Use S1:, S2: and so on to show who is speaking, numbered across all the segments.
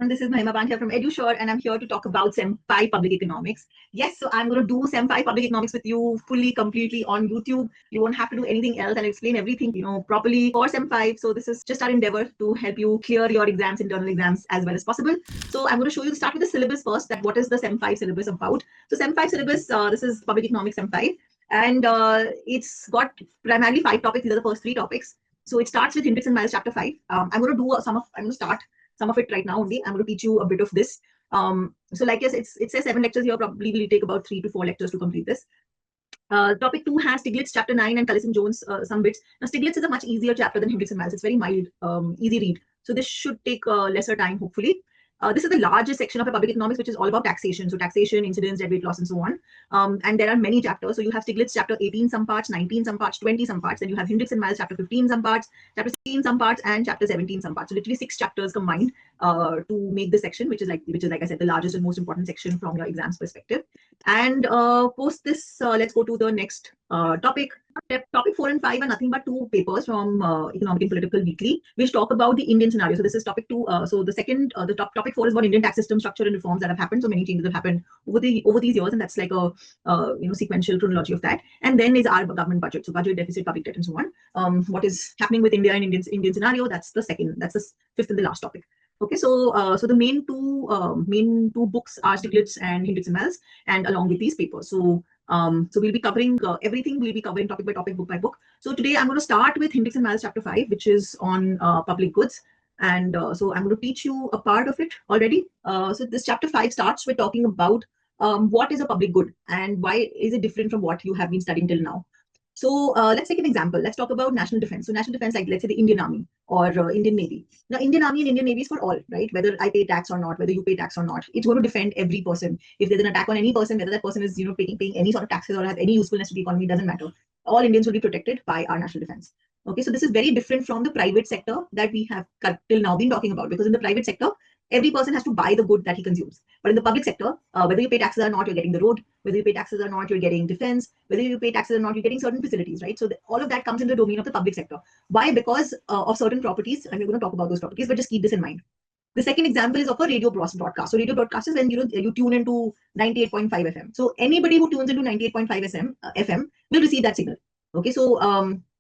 S1: And this is Mahima Ma'am here from EduSure, and I'm here to talk about SEM 5 Public Economics. Yes, so I'm going to do SEM 5 Public Economics with you fully, completely on YouTube. You won't have to do anything else, and explain everything, properly for SEM 5. So this is just our endeavor to help you clear your exams, internal exams, as well as possible. So I'm going to show you, start with the syllabus first, that what is the SEM 5 syllabus about. So SEM 5 syllabus, this is Public Economics SEM 5, and it's got primarily 5 topics. These are the first 3 topics. So it starts with Hindricks and Miles Chapter 5. I'm going to do I'm going to start some of it right now only. I'm going to teach you a bit of this. So like yes, it says 7 lectures here. Probably will take about 3 to 4 lectures to complete this. Topic 2 has Stiglitz chapter 9 and Collison Jones some bits. Now Stiglitz is a much easier chapter than Hindricks and Miles. It's very mild, easy read. So this should take lesser time, hopefully. This is the largest section of a public economics, which is all about taxation. So taxation, incidence, debt weight loss, and so on. And there are many chapters. So you have Stiglitz chapter 18 some parts, 19 some parts, 20 some parts. Then you have Hindricks and Miles chapter 15 some parts, chapter 16 some parts, and chapter 17 some parts. So literally 6 chapters combined to make this section, which is like I said, the largest and most important section from your exams perspective. And post this, let's go to the next topic. Topic 4 and 5 are nothing but 2 papers from Economic and Political Weekly, which talk about the Indian scenario. So this is topic 2. So the second, topic 4 is about Indian tax system structure and reforms that have happened. So many changes have happened over these years, and that's like a sequential chronology of that. And then is our government budget, so budget, deficit, public debt, and so on. What is happening with India and Indian scenario? That's the second. That's the 5th and the last topic. Okay, so the main two books are Stiglitz and Hindricks and Miles, and along with these papers. So we'll be covering everything. We'll be covering topic by topic, book by book. So today I'm going to start with Hindricks and Miles chapter 5, which is on public goods. And so I'm going to teach you a part of it already. So this chapter 5 starts with talking about what is a public good and why is it different from what you have been studying till now. So let's take an example. Let's talk about national defense. So national defense, like let's say the Indian Army or Indian Navy. Now, Indian Army and Indian Navy is for all, right? Whether I pay tax or not, whether you pay tax or not, it's going to defend every person. If there's an attack on any person, whether that person is paying any sort of taxes or has any usefulness to the economy, doesn't matter. All Indians will be protected by our national defense. Okay, so this is very different from the private sector that we have till now been talking about, because in the private sector, every person has to buy the good that he consumes. But in the public sector, whether you pay taxes or not, you're getting the road. Whether you pay taxes or not, you're getting defense. Whether you pay taxes or not, you're getting certain facilities, right? So all of that comes in the domain of the public sector. Why? Because of certain properties, and we're going to talk about those properties, but just keep this in mind. The second example is of a radio broadcast. So radio broadcast is when you tune into 98.5 FM. So anybody who tunes into 98.5 FM will receive that signal. Okay, so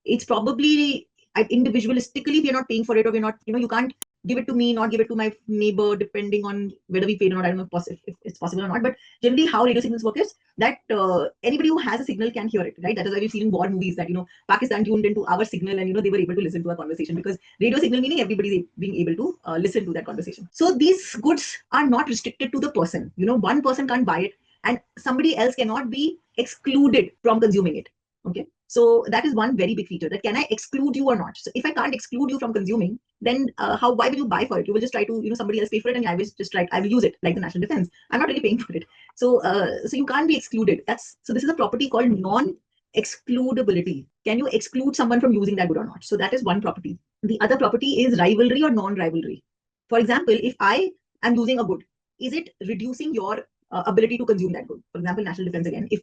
S1: it's probably individualistically we are not paying for it, or we're not, you can't give it to me, not give it to my neighbor, depending on whether we paid or not. I don't know if it's possible or not, but generally how radio signals work is that anybody who has a signal can hear it, right? That is why we've seen in war movies that Pakistan tuned into our signal and they were able to listen to our conversation, because radio signal meaning everybody's being able to listen to that conversation. So these goods are not restricted to the person. One person can't buy it and somebody else cannot be excluded from consuming it. Okay, so that is one very big feature, that can I exclude you or not? So if I can't exclude you from consuming, then why will you buy for it? You will just try to somebody else pay for it, and I will use it, like the national defense. I'm not really paying for it. So you can't be excluded. So this is a property called non-excludability. Can you exclude someone from using that good or not? So that is one property. The other property is rivalry or non-rivalry. For example, if I am using a good, is it reducing your ability to consume that good? For example, national defense again. If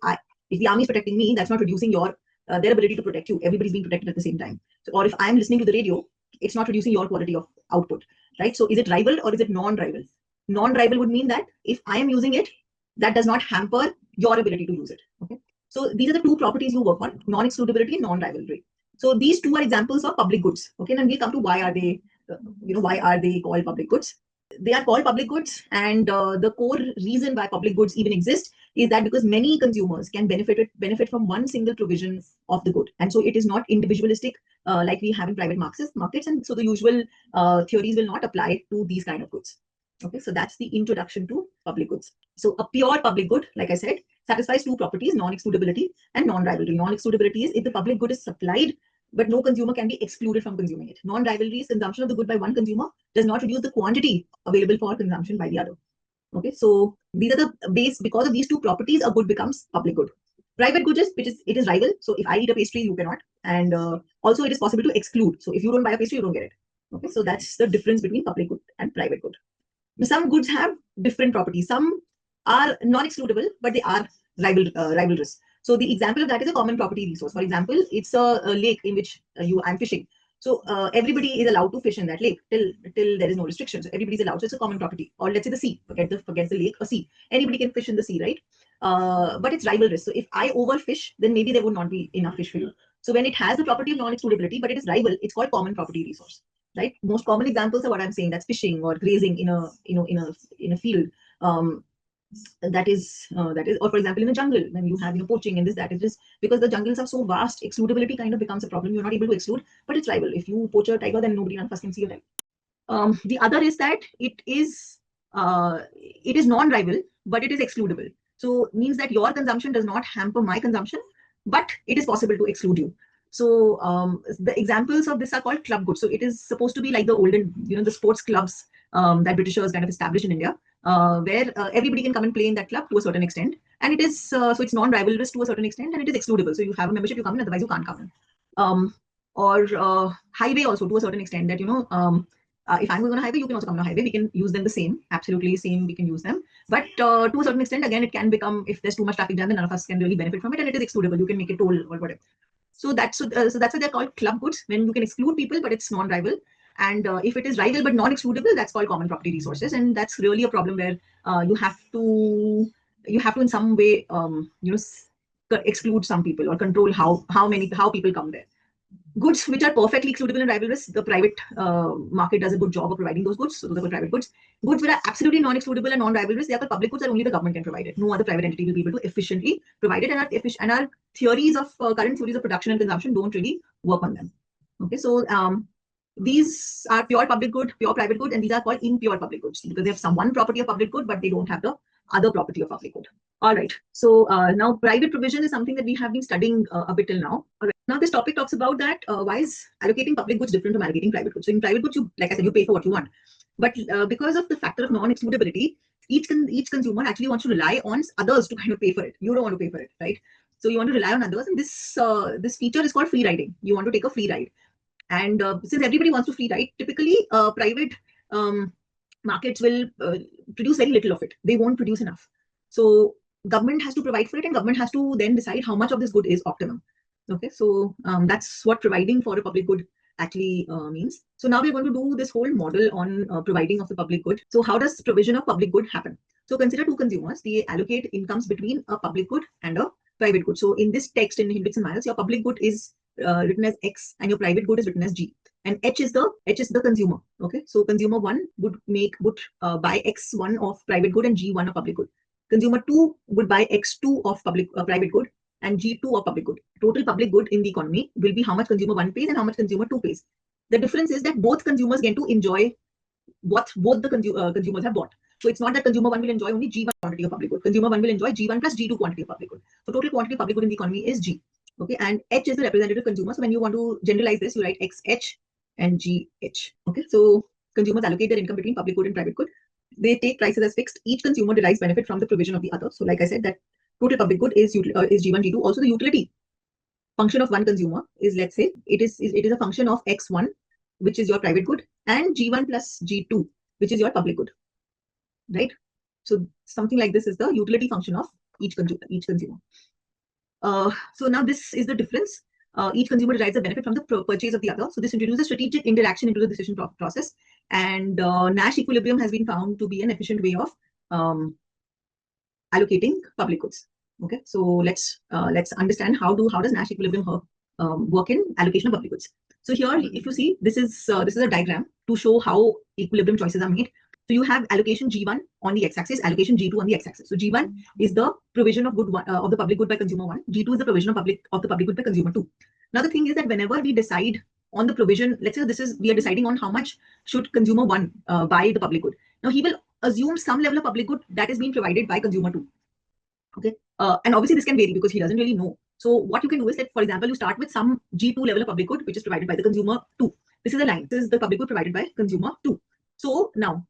S1: the army is protecting me, that's not reducing their ability to protect you. Everybody's being protected at the same time. So, or if I'm listening to the radio, it's not reducing your quality of output, right? So is it rival or is it non-rival? Non-rival would mean that if I am using it, that does not hamper your ability to use it. Okay. So these are the 2 properties you work on: non-excludability and non-rivalry. So these 2 are examples of public goods. Okay, and we'll come to why are they called public goods? They are called public goods, and the core reason why public goods even exist is that because many consumers can benefit from one single provision of the good, and so it is not individualistic like we have in private markets, and so the usual theories will not apply to these kind of goods. Okay, so that's the introduction to public goods. So a pure public good, like I said, satisfies 2 properties: non-excludability and non-rivalry. Non-excludability is if the public good is supplied, but no consumer can be excluded from consuming it. Non-rivalry is consumption of the good by one consumer does not reduce the quantity available for consumption by the other. Okay, so these are the base. Because of these 2 properties, a good becomes public good. Private good it is rival. So if I eat a pastry, you cannot, and also it is possible to exclude. So if you don't buy a pastry, you don't get it. Okay, so that's the difference between public good and private good. Some goods have different properties. Some are non-excludable, but they are rivalrous. So the example of that is a common property resource. For example, it's a lake in which I'm fishing. So everybody is allowed to fish in that lake till there is no restriction. So everybody is allowed. So it's a common property. Or let's say the sea. Forget the lake or sea. Anybody can fish in the sea, right? But it's rival risk. So if I overfish, then maybe there would not be enough fish for you. So when it has the property of non-excludability, but it is rival, it's called common property resource, right? Most common examples are what I'm saying. That's fishing or grazing in a field. That is, or for example, in a jungle, when you have poaching and this, that, is just because the jungles are so vast, excludability kind of becomes a problem. You're not able to exclude, but it's rival. If you poach a tiger, then nobody none of us can see a tiger. The other is that it is non-rival, but it is excludable. So means that your consumption does not hamper my consumption, but it is possible to exclude you. So the examples of this are called club goods. So it is supposed to be like the olden, the sports clubs that Britishers kind of established in India, where everybody can come and play in that club to a certain extent, and it is so it's non-rivalrous to a certain extent, and it is excludable. So you have a membership, you come in, otherwise you can't come in. Or highway also to a certain extent, that if I'm going on a highway, you can also come on a highway. We can use them the same, absolutely same. We can use them, but to a certain extent, again, it can become, if there's too much traffic jam, then none of us can really benefit from it, and it is excludable. You can make it toll or whatever. So that's why they're called club goods, when you can exclude people, but it's non-rival. And if it is rival but non-excludable, that's called common property resources, and that's really a problem where you have to in some way exclude some people or control how people come there. Goods which are perfectly excludable and rivalrous, the private market does a good job of providing those goods. So those are private goods. Goods which are absolutely non-excludable and non-rivalrous, they are public goods, and only the government can provide it. No other private entity will be able to efficiently provide it. And our theories of current theories of production and consumption don't really work on them. Okay, so these are pure public good, pure private good, and these are called impure public goods because they have some one property of public good, but they don't have the other property of public good. All right. So now private provision is something that we have been studying a bit till now. All right. Now this topic talks about that why is allocating public goods different from allocating private goods. So in private goods, like I said, you pay for what you want, but because of the factor of non-excludability, each consumer actually wants to rely on others to kind of pay for it. You don't want to pay for it, right? So you want to rely on others, and this feature is called free riding. You want to take a free ride. And since everybody wants to free ride, typically private markets will produce very little of it. They won't produce enough. So government has to provide for it, and government has to then decide how much of this good is optimum. Okay, so that's what providing for a public good actually means. So now we're going to do this whole model on providing of the public good. So how does provision of public good happen? So consider two consumers. They allocate incomes between a public good and a private good. So in this text in Hindricks and Miles, your public good is written as X and your private good is written as G, and H is the consumer. Okay, so consumer 1 would buy X1 of private good and G1 of public good. Consumer 2 would buy X2 of private good and G2 of public good. Total public good in the economy will be how much consumer 1 pays and how much consumer 2 pays. The difference is that both consumers get to enjoy what both the consumers have bought. So it's not that consumer 1 will enjoy only G1 quantity of public good. Consumer 1 will enjoy G1 plus G2 quantity of public good. So total quantity of public good in the economy is G. Okay, and H is the representative consumer. So when you want to generalize this, you write XH and GH. Okay, so consumers allocate their income between public good and private good. They take prices as fixed. Each consumer derives benefit from the provision of the other. So like I said, that total public good is G1, G2. Also the utility function of one consumer is, let's say, it is a function of X1, which is your private good, and G1 plus G2, which is your public good, right? So something like this is the utility function of each consumer. So now this is the difference. Each consumer derives a benefit from the purchase of the other. So this introduces strategic interaction into the decision process. And Nash equilibrium has been found to be an efficient way of allocating public goods. Okay, so let's understand how does Nash equilibrium work in allocation of public goods. So here, if you see, this is a diagram to show how equilibrium choices are made. So you have allocation G1 on the x-axis, allocation G2 on the x-axis. So G1 is the provision of of the public good by consumer 1. G2 is the provision of the public good by consumer 2. Now the thing is that whenever we decide on the provision, let's say we are deciding on how much should consumer 1 buy the public good. Now he will assume some level of public good that is being provided by consumer 2. Okay, and obviously this can vary because he doesn't really know. So what you can do is that, for example, you start with some G2 level of public good which is provided by the consumer 2. This is a line. This is the public good provided by consumer 2. So now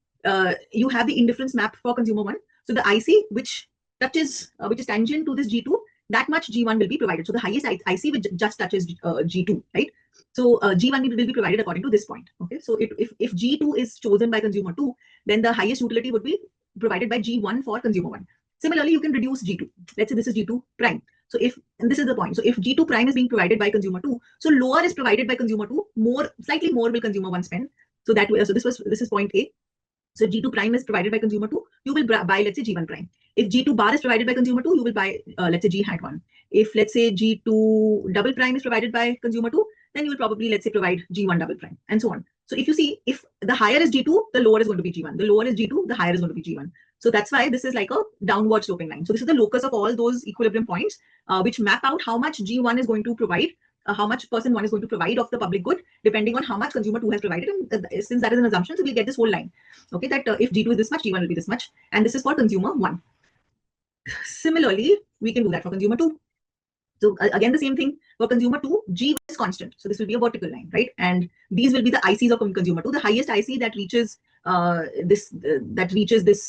S1: you have the indifference map for consumer 1. So the IC which touches, which is tangent to this G2, that much G1 will be provided. So the highest IC which just touches G2, right? So G1 will be provided according to this point. Okay, so if G2 is chosen by consumer 2, then the highest utility would be provided by G1 for consumer 1. Similarly, you can reduce G2. Let's say this is G2 prime. So if, and this is the point, so if G2 prime is being provided by consumer 2, so lower is provided by consumer 2, slightly more will consumer 1 spend. So that way, so this is point A. So G2 prime is provided by consumer 2, you will buy, let's say, G1 prime. If G2 bar is provided by consumer 2, you will buy, let's say, G hat 1. If, let's say, G2 double prime is provided by consumer 2, then you will probably, let's say, provide G1 double prime, and so on. So if you see, if the higher is G2, the lower is going to be G1. The lower is G2, the higher is going to be G1. So that's why this is like a downward sloping line. So this is the locus of all those equilibrium points, which map out how much G1 is going to provide, how much person 1 is going to provide of the public good, depending on how much consumer 2 has provided. And since that is an assumption, so we'll get this whole line. Okay, that if G2 is this much, G1 will be this much. And this is for consumer 1. Similarly, we can do that for consumer 2. So again, the same thing for consumer 2, G is constant. So this will be a vertical line, right? And these will be the ICs of consumer 2. The highest IC that reaches this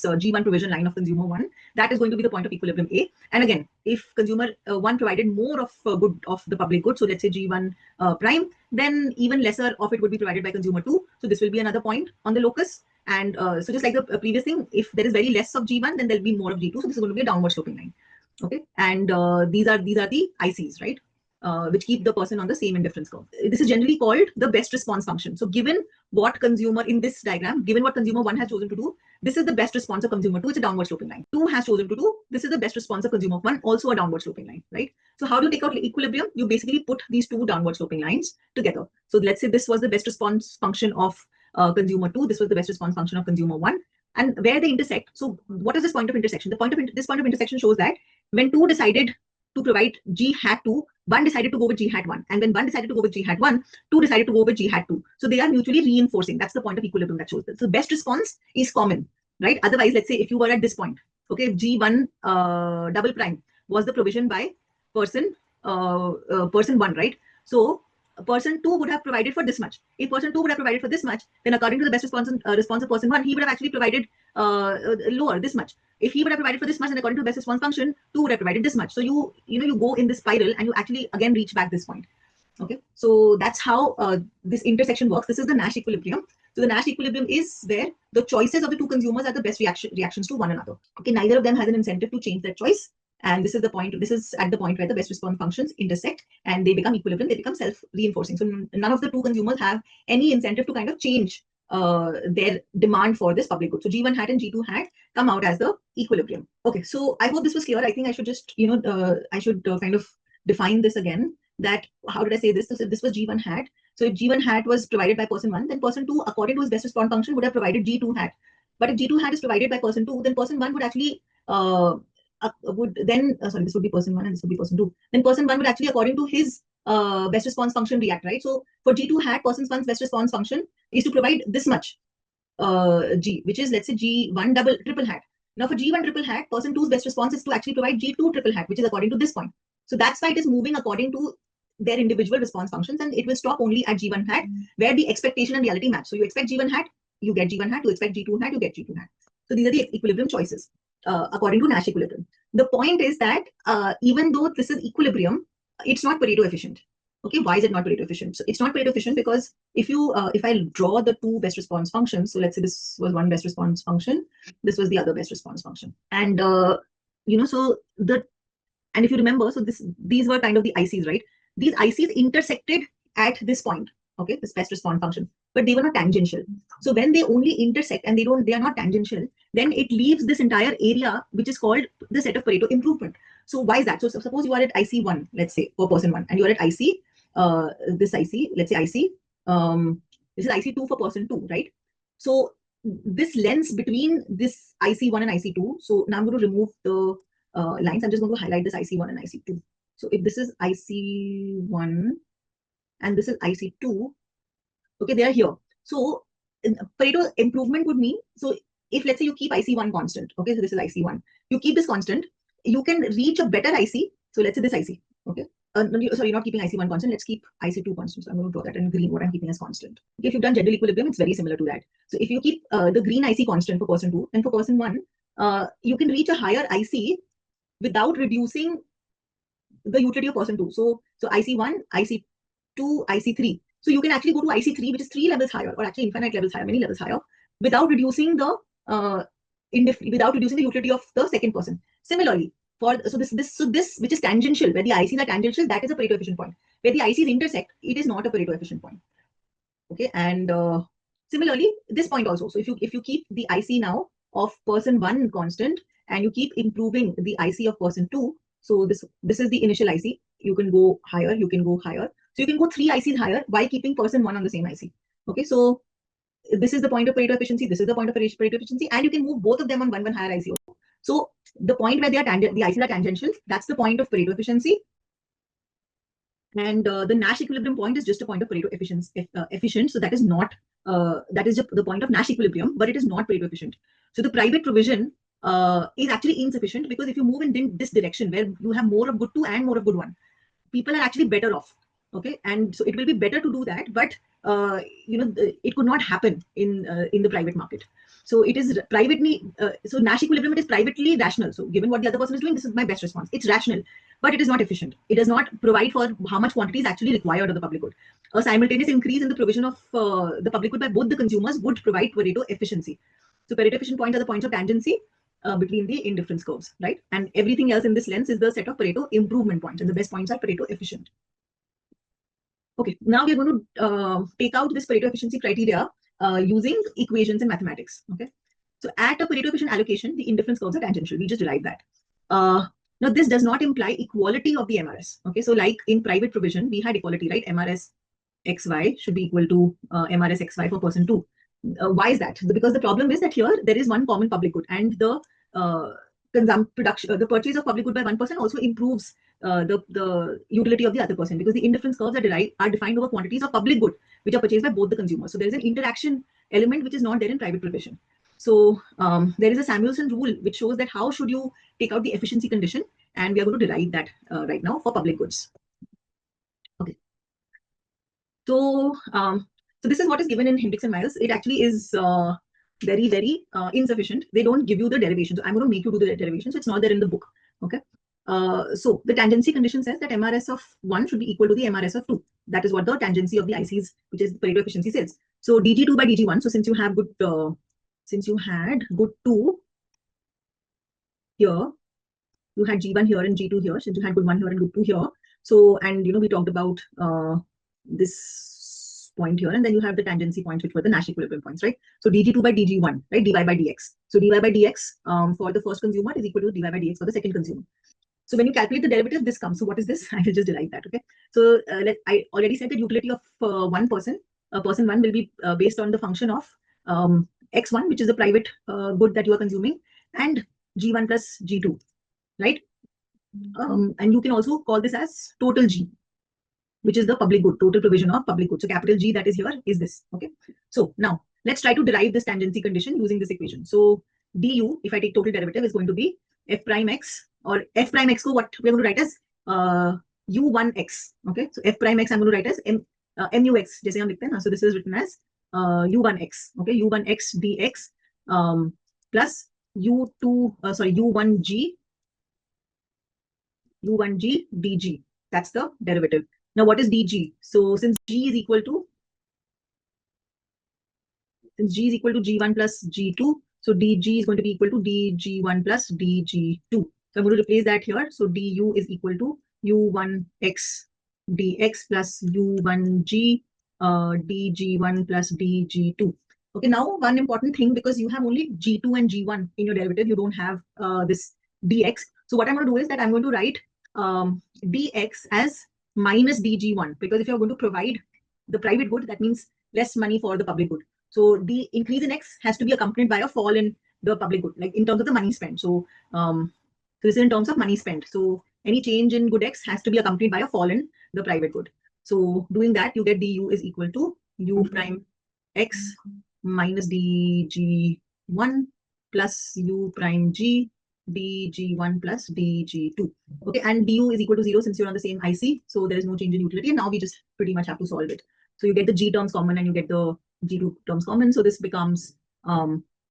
S1: G1 provision line of consumer 1, that is going to be the point of equilibrium A. And again, if consumer 1 provided more of good of the public good, so let's say G1 prime, then even lesser of it would be provided by consumer 2. So this will be another point on the locus. And so just like the previous thing, if there is very less of G1, then there'll be more of G2. So this is going to be a downward sloping line. Okay, and these are the ICs, right, which keep the person on the same indifference curve. This is generally called the best response function. So given what consumer, in this diagram, given what consumer 1 has chosen to do, this is the best response of consumer 2. It's a downward sloping line. 2 has chosen to do, this is the best response of consumer 1, also a downward sloping line, right? So how do you take out equilibrium? You basically put these two downward sloping lines together. So let's say this was the best response function of consumer 2. This was the best response function of consumer 1. And where they intersect, so what is this point of intersection? The point of this point of intersection shows that when 2 decided to provide G hat 2, 1 decided to go with G hat 1. And when 1 decided to go with G hat 1, 2 decided to go with G hat 2. So they are mutually reinforcing. That's the point of equilibrium that shows that. So best response is common, right? Otherwise, let's say if you were at this point, okay, G1 double prime was the provision by person 1, right? So person 2 would have provided for this much. If person 2 would have provided for this much, then according to the best response of person 1, he would have actually provided lower, this much. If he would have provided for this much, and according to the best response function, 2 would have provided this much. So you go in this spiral and you actually again reach back this point. Okay, so that's how this intersection works. This is the Nash equilibrium. So the Nash equilibrium is where the choices of the two consumers are the best reactions to one another. Okay, neither of them has an incentive to change their choice. And this is the point. This is at the point where the best response functions intersect and they become equilibrium. They become self-reinforcing. So none of the two consumers have any incentive to kind of change their demand for this public good. So G1 hat and G2 hat come out as the equilibrium. Okay, so I hope this was clear. I think I should just kind of define this again. That how did I say this? So this was G1 hat. So if G1 hat was provided by person 1, then person 2, according to his best response function, would have provided G2 hat. But if G2 hat is provided by person 2, then person 1 would actually this would be person 1 and this would be person 2. Then person 1 would actually, according to his best response function, react, right? So for G2 hat, person 1's best response function is to provide this much G, which is, let's say, G1 double triple hat. Now for G1 triple hat, person 2's best response is to actually provide G2 triple hat, which is according to this point. So that's why it is moving according to their individual response functions, and it will stop only at G1 hat, where the expectation and reality match. So you expect G1 hat, you get G1 hat. You expect G2 hat, you get G2 hat. So these are the equilibrium choices according to Nash equilibrium. The point is that even though this is equilibrium, it's not Pareto efficient. Okay, why is it not Pareto efficient? So it's not Pareto efficient because if I draw the two best response functions, so let's say this was one best response function, this was the other best response function, and and if you remember, so these were kind of the ICs, right? These ICs intersected at this point, okay, this best response function, but they were not tangential. So when they only intersect and they are not tangential, then it leaves this entire area, which is called the set of Pareto improvement. So why is that? So suppose you are at IC1, let's say, for person 1, and you are at IC, this IC, let's say IC, this is IC2 for person 2, right? So this length between this IC1 and IC2, so now I'm going to remove the lines. I'm just going to highlight this IC1 and IC2. So if this is IC1 and this is IC2, okay, they are here. So Pareto improvement would mean, so if let's say you keep IC1 constant, okay, so this is IC1, you keep this constant, you can reach a better IC. So let's say this IC, okay. Sorry, not keeping IC1 constant, let's keep IC2 constant. So I'm going to draw that in green, what I'm keeping as constant. Okay, if you've done general equilibrium, it's very similar to that. So if you keep the green IC constant for person 2, and for person 1, you can reach a higher IC without reducing the utility of person 2. So IC1, IC2, IC3. So you can actually go to IC3, which is 3 levels higher, or actually infinite levels higher, many levels higher, without reducing the utility of the second person. Similarly, so this which is tangential, where the ICs are tangential, that is a Pareto efficient point. Where the ICs intersect, it is not a Pareto efficient point. Okay, and similarly, this point also. So if you keep the IC now of person 1 constant, and you keep improving the IC of person 2, so this is the initial IC. You can go higher, you can go higher. So you can go 3 ICs higher by keeping person 1 on the same IC. Okay, so this is the point of Pareto efficiency, this is the point of Pareto efficiency, and you can move both of them on one higher ICO. So the point where they are the ICs are tangential, that's the point of Pareto efficiency. And the Nash equilibrium point is just a point of Pareto efficient. So that is not, that is just the point of Nash equilibrium, but it is not Pareto efficient. So the private provision is actually insufficient, because if you move in this direction where you have more of good 2 and more of good 1, people are actually better off. Okay, and so it will be better to do that, but it could not happen in the private market. So it is privately, so Nash equilibrium, it is privately rational. So given what the other person is doing, this is my best response. It's rational, but it is not efficient. It does not provide for how much quantity is actually required of the public good. A simultaneous increase in the provision of the public good by both the consumers would provide Pareto efficiency. So Pareto efficient points are the points of tangency between the indifference curves, right? And everything else in this lens is the set of Pareto improvement points, and the best points are Pareto efficient. Okay, now we're going to take out this Pareto efficiency criteria using equations in mathematics. Okay, so at a Pareto efficient allocation, the indifference curves are tangential. We just derived that. Now, this does not imply equality of the MRS. Okay, so like in private provision, we had equality, right? MRS XY should be equal to MRS XY for person 2. Why is that? Because the problem is that here there is one common public good, and the the purchase of public good by one person also improves the utility of the other person, because the indifference curves are defined over quantities of public good which are purchased by both the consumers. So there is an interaction element which is not there in private provision. So there is a Samuelson rule which shows that how should you take out the efficiency condition, and we are going to derive that right now for public goods. Okay. So so this is what is given in Hindricks and Miles. It actually is very, very insufficient. They don't give you the derivation. So I'm going to make you do the derivation. So it's not there in the book. Okay. So the tangency condition says that MRS of 1 should be equal to the MRS of 2. That is what the tangency of the ICs, which is Pareto efficiency, says. So DG2 by DG1. So since you have good, since you had good 2 here, you had G1 here and G2 here. Since you had good 1 here and good 2 here. So, and we talked about this point here, and then you have the tangency points, which were the Nash equilibrium points, right? So dg2 by dg1, right? Dy by dx. So dy by dx for the first consumer is equal to dy by dx for the second consumer. So when you calculate the derivative, this comes. So what is this? I will just derive that. Okay. So I already said that utility of one person, person 1 will be based on the function of x1, which is the private good that you are consuming, and g1 plus g2, right? And you can also call this as total G, which is the public good, total provision of public good. So capital G that is here is this. Okay. So now let's try to derive this tangency condition using this equation. So du, if I take total derivative, is going to be f prime x, or f prime x ko what we are going to write as u1x. Okay. So f prime x I'm going to write as mux. जैसे हम लिखते हैं ना. So this is written as u1x. Okay. u1x dx plus u1g dg. That's the derivative. Now, what is dg? So since g is equal to g1 plus g2, so dg is going to be equal to dg1 plus dg2. So I'm going to replace that here. So du is equal to u1x dx plus u1g dg1 plus dg2. Okay, now one important thing, because you have only g2 and g1 in your derivative, you don't have this dx. So what I'm going to do is that I'm going to write dx as minus dg1, because if you're going to provide the private good, that means less money for the public good. So the increase in x has to be accompanied by a fall in the public good, like in terms of the money spent. So, so this is in terms of money spent. So any change in good x has to be accompanied by a fall in the private good. So doing that, you get du is equal to u prime x minus dg1 plus u prime g dg1 plus dg2. Okay, and du is equal to 0 since you're on the same IC, so there is no change in utility, and now we just pretty much have to solve it. So you get the g terms common and you get the g2 terms common, so this becomes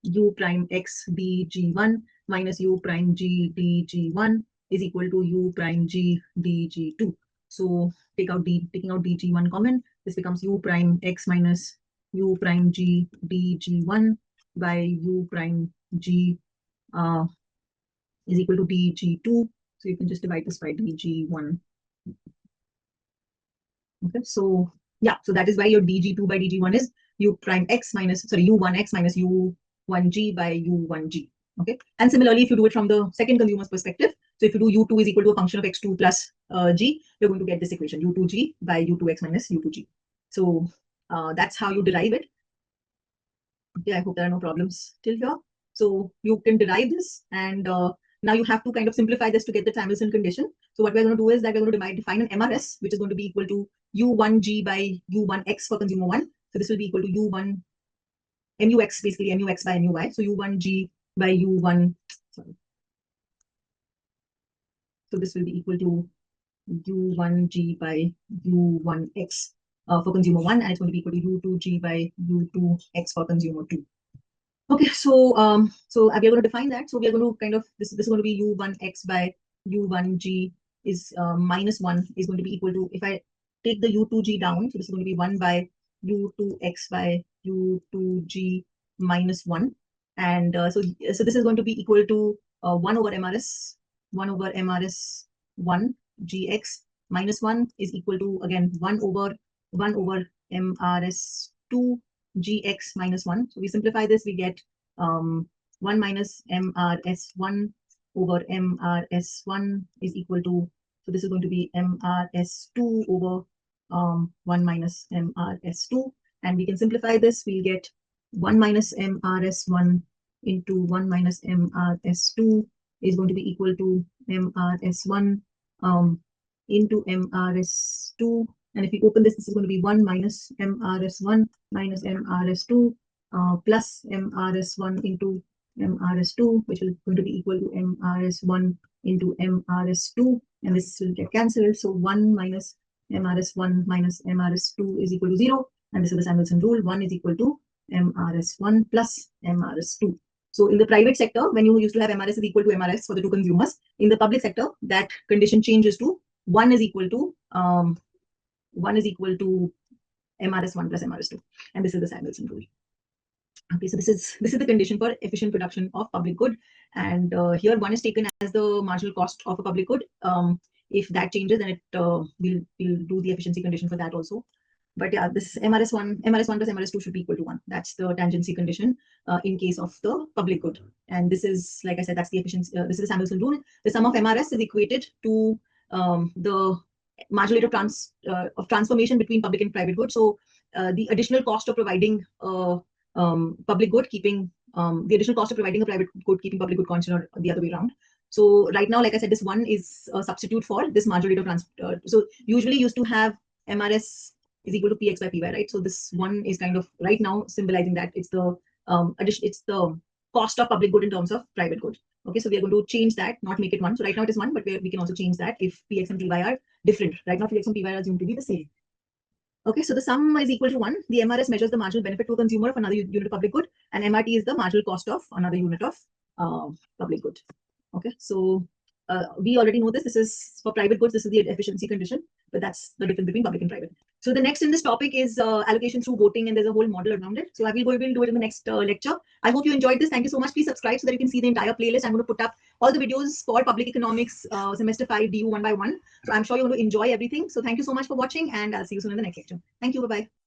S1: u prime x dg1 minus u prime g dg1 is equal to u prime g dg2. So taking out dg1 common, this becomes u prime x minus u prime g dg1 by u prime g is equal to dg2 So you can just divide this by dg1. Okay, so yeah, so that is why your dg2 by dg1 is u prime x minus, sorry, u1x minus u1g by u1g. Okay, and similarly, if you do it from the second consumer's perspective, so if you do u2 is equal to a function of x2 plus g, you're going to get this equation u2g by u2x minus u2g. So that's how you derive it. Okay, I hope there are no problems till here. So you can derive this, and now you have to kind of simplify this to get the Samuelson condition. So what we're going to do is that we're going to define an MRS, which is going to be equal to u1g by u1x for consumer 1. So this will be equal to u1 mux, basically mux by muy. So u1g by u1, sorry. So this will be equal to u1g by u1x for consumer 1, and it's going to be equal to u2g by u2x for consumer 2. Okay, so so we are going to define that. So we are going to kind of this is going to be u1x by u1g is minus 1 is going to be equal to, if I take the u2g down, so this is going to be 1 by u2x by u2g minus 1, and so this is going to be equal to 1 over mrs 1 gx minus 1 is equal to, again, 1 over mrs 2 gx minus 1. So we simplify this, we get 1 minus mrs1 over mrs1 is equal to, so this is going to be mrs2 over 1 minus mrs2, and we can simplify this, we'll get 1 minus mrs1 into 1 minus mrs2 is going to be equal to mrs1 into mrs2, and if we open this, this is going to be 1 minus mrs1 minus mrs2 plus mrs1 into mrs2, which is going to be equal to mrs1 into mrs2, and this will get cancelled. So 1 minus mrs1 minus mrs2 is equal to 0, and this is the Samuelson rule. 1 is equal to mrs1 plus mrs2. So in the private sector, when you used to have MRS is equal to MRS for the two consumers, in the public sector, that condition changes to 1 is equal to MRS1 plus MRS2, and this is the Samuelson rule. Okay, so this is the condition for efficient production of public good, and here 1 is taken as the marginal cost of a public good. If that changes, then it we'll do the efficiency condition for that also. But yeah, this MRS1 plus MRS2 should be equal to 1. That's the tangency condition in case of the public good. And this is, like I said, that's the efficiency. This is the Samuelson rule. The sum of MRS is equated to the marginal rate of transformation between public and private good. So the additional cost of providing public good, keeping the additional cost of providing a private good, keeping public good constant, or the other way around. So right now, like I said, this 1 is a substitute for this marginal rate of transfer. So usually used to have MRS is equal to px by py, right? So this 1 is kind of right now symbolizing that it's the it's the cost of public good in terms of private good. Okay, so we are going to change that, not make it 1. So right now it is 1, but we can also change that if px and py are different. Right now px and py are assumed to be the same. Okay, so the sum is equal to 1. The MRS measures the marginal benefit to a consumer of another unit of public good, and MRT is the marginal cost of another unit of public good. Okay, so we already know this. This is for private goods. This is the efficiency condition, but that's the difference between public and private. So the next in this topic is allocation through voting, and there's a whole model around it. So we'll do it in the next lecture. I hope you enjoyed this. Thank you so much. Please subscribe so that you can see the entire playlist. I'm going to put up all the videos for public economics semester 5 DU 1 by 1. So I'm sure you're going to enjoy everything. So thank you so much for watching, and I'll see you soon in the next lecture. Thank you. Bye-bye.